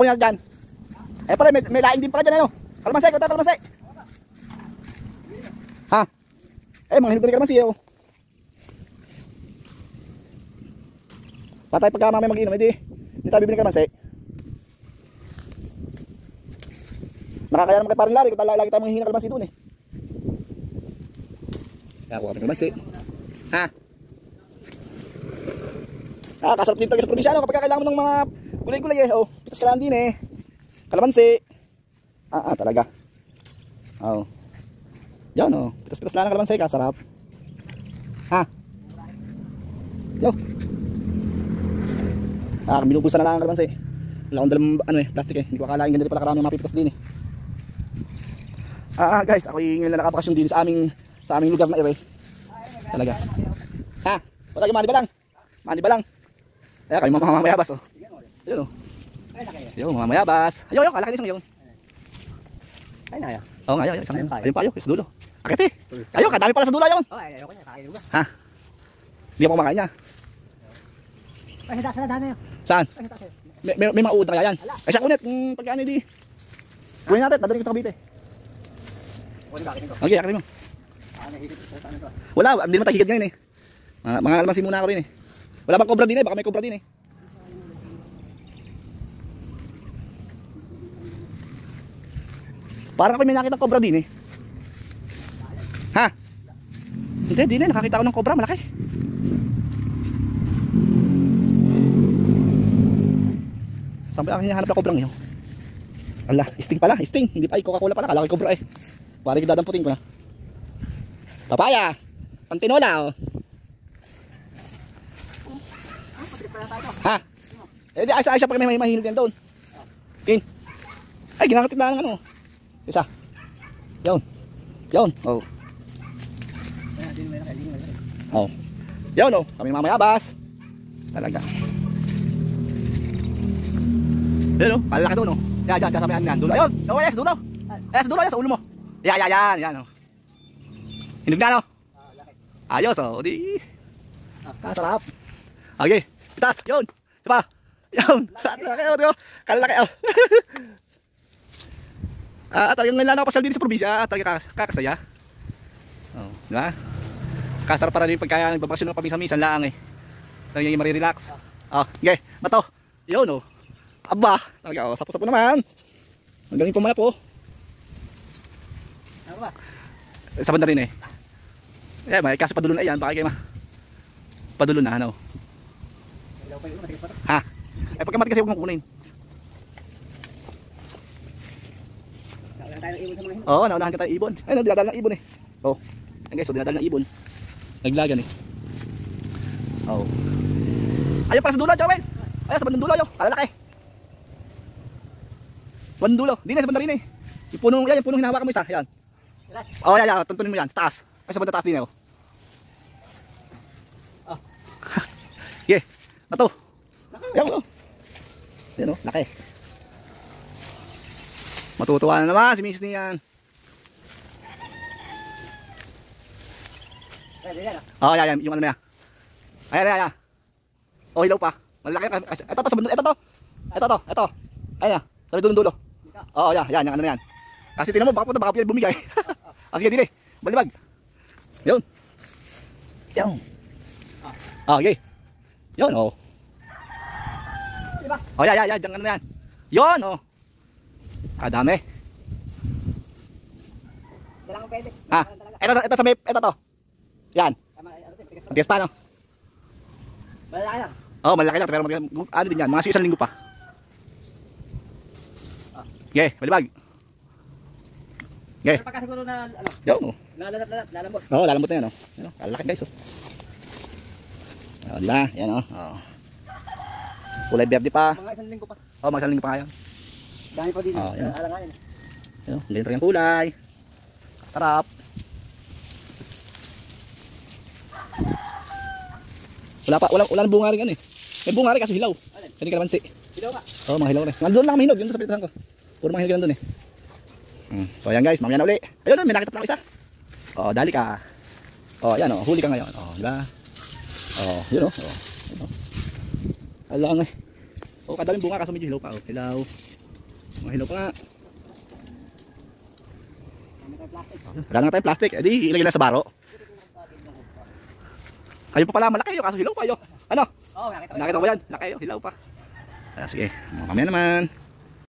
kunin natin dyan. Eh pala, may laing din pala dyan, ano? Kalamansi, ikaw tayo kalamansi. Ha? Eh, mga hinog na kalamansi, oh. Patay pagka mamaya mag-inom, hindi tayo bibili ng kalamansi. Nakakaya naman kay parang Larry, kung lagi tayo manghihingi ng kalamansi doon, eh. Kaya ako kami ng kalamansi. Ha? Kasarap dito sa probinsya, no? Kapag kailangan mo ng mga gulay-gulay, eh. Oh, pitas ka lang din, eh. Kalamansi. Talaga. Oh. Yan, oh. Pitas-pitas lang ng kalamansi, kasarap. Ha? Yo. Binubusan na lang ang kalamansi. Wala akong dalang, plastic, eh. Hindi ko akalain ganito pala karami yung mapipitas din, eh. Guys, ako yung nakapakasyon din sa aming lugar na ere. Talaga. Ha? Wala yung mani ba lang? Ayan, kami mga mamayabas, oh. Ayun, oh. Ayun, mga mamayabas. Ayun, kalaki isang yun. Ay, naya. Oo, nga, isang yun. Ayun pa, ayun, sa dulo. Akit, eh. Ayun, kadami pala sa dulo, ayun. Oo, ayun ko niya, kakain ba? Ha? Hindi ako kumakain niya. Ay, hita sila dami yun. Saan? Ay, hita sila. May mga uod na kaya yan. Ay, siya kunit, pagkaan hindi. Kunin natin, dadaling ito kabite. Kunin ka, akin ko. Okay, akin mo. Nahigit ito sa ano to. Wala, hindi naman tahigit ngayon, eh. Mga kalamansi muna ako rin, eh. Wala bang cobra din, eh. Baka may cobra din, eh. Parang ako may nakita ng cobra din, eh. Ha? Hindi na. Nakakita ko ng cobra, malaki. Saan ba ang hinahanap na cobrang yun? Ala, sting pala, sting. Hindi pa, Coca-Cola pala. Kalaki cobra, eh. Parang dadamputin ko na. Papaya. Pantinola, oh. Ha? Eh di ayos-ayos pag may mahinog yan doon. Kin. Ay, ginakatit na ng ano. Isa. Yon. Oh. Oh. Yon, oh. Kami mamayabas. Talaga. Yan, oh. Palaki doon, oh. Yan, sa may yan. Dulo. Ayun. Oh, yes, dulo. Yes, dulo. Yan, sa ulo mo. Yan, oh. Hinog na, no? Ayos, oh. Di. Sarap. Okay. Pitas. Yun. Diba? Yun. Kalaki, oh. Talagang ngayon lang ako pasal din sa probinsya. Talaga kakasaya. Oh, diba? Kasarap para rin pagkaya nagbabakasyon ng paminsan-minsan lang, eh. Talagang yung marirelax. Oh, okay. Bato. Yun, oh. Aba. Talaga, oh. Sapo-sapo naman. Hanggang yung pumalap, oh. Ano ba? Sa banda rin, eh. Eh, may kasi padulo na yan. Baka kayo padulo na, ano? Ha? Eh, pagka mati kasi huwag mong kunin. Oo, naunahan ka tayo ibon. Ayun, dinadala ng ibon, eh. Oh. Ayan guys, so dinadala ng ibon. Naglagan, eh. Oh. Ayun pala sa dulo, Joel. Ayun, sa bandang dulo, yun. Kalalaki. Bandang dulo. Di na, sa bandang rin, eh. Yung punong hinahawakan mo isa. Ayan. Oh, yan. Tuntunin mo yan. Sa taas. Ay, sa bandang taas din, eh. Oh. Yeah. Ato. Ayan, oh. Ayan, oh. Laki. Matutuwa na naman si Miss niyan. Oh, yan. Yung ano na yan. Ayan. Oh, hilaw pa. Malaki pa. Ito sa bundok. Ito. Ayan. Sa dulo. Oo, yan. Yung ano na yan. Kasi tingnan mo, baka pila bumigay. Sige, dili. Balibag. Yun. Oh, okay. Yun, oh. Diba? Oh, yan. Diyan ano na yan. Yun, oh. Dami. Dalang pwede. Ito sa may, ito to. Yan. Tigas pa, no? Malaki lang. Oh, malaki lang. Pero ano din yan, mga isang linggo pa. Okay, balibag. Okay. Pero pagka siguro na, ano? Yun, oh. Lalambot. Oo, lalambot na yan, oh. Yan, oh. Kalaki, guys, oh. Oh, diba? Yan, oh. Kulay berde pa. Mga isang linggo pa. Oh, mga isang linggo pa nga yan. Dami pa din. Yan. Alanganin. Yan, ganito yung kulay. Sarap. Wala bunga rin ano, eh. May bunga rin kaso hilaw. Hindi kalamansi. Hilaw ka? Oo, mga hilaw rin. Nandun lang mahinog, yun sa pilitan ko. Puro mga hinog nandun, eh. So ayan guys, mamaya na uli. Ayun, may nakita pa ako isa. Oh, dali ka. Oh, ayan, oh, huli ka ngayon. Oh, diba? Oh, yun, oh. Alang, eh. Oh, kadaming bunga kaso medyo hilaw pa. Oh, hilaw. Mga hilaw pa nga. Wala na tayong plastic. Eh di, ilagay na sa baro. Kayo pa pala, malaki yun. Kaso hilaw pa yun. Ano? Oo, nakita ko. Nakita ko ba yan? Laki yun, hilaw pa. Sige, mamaya naman.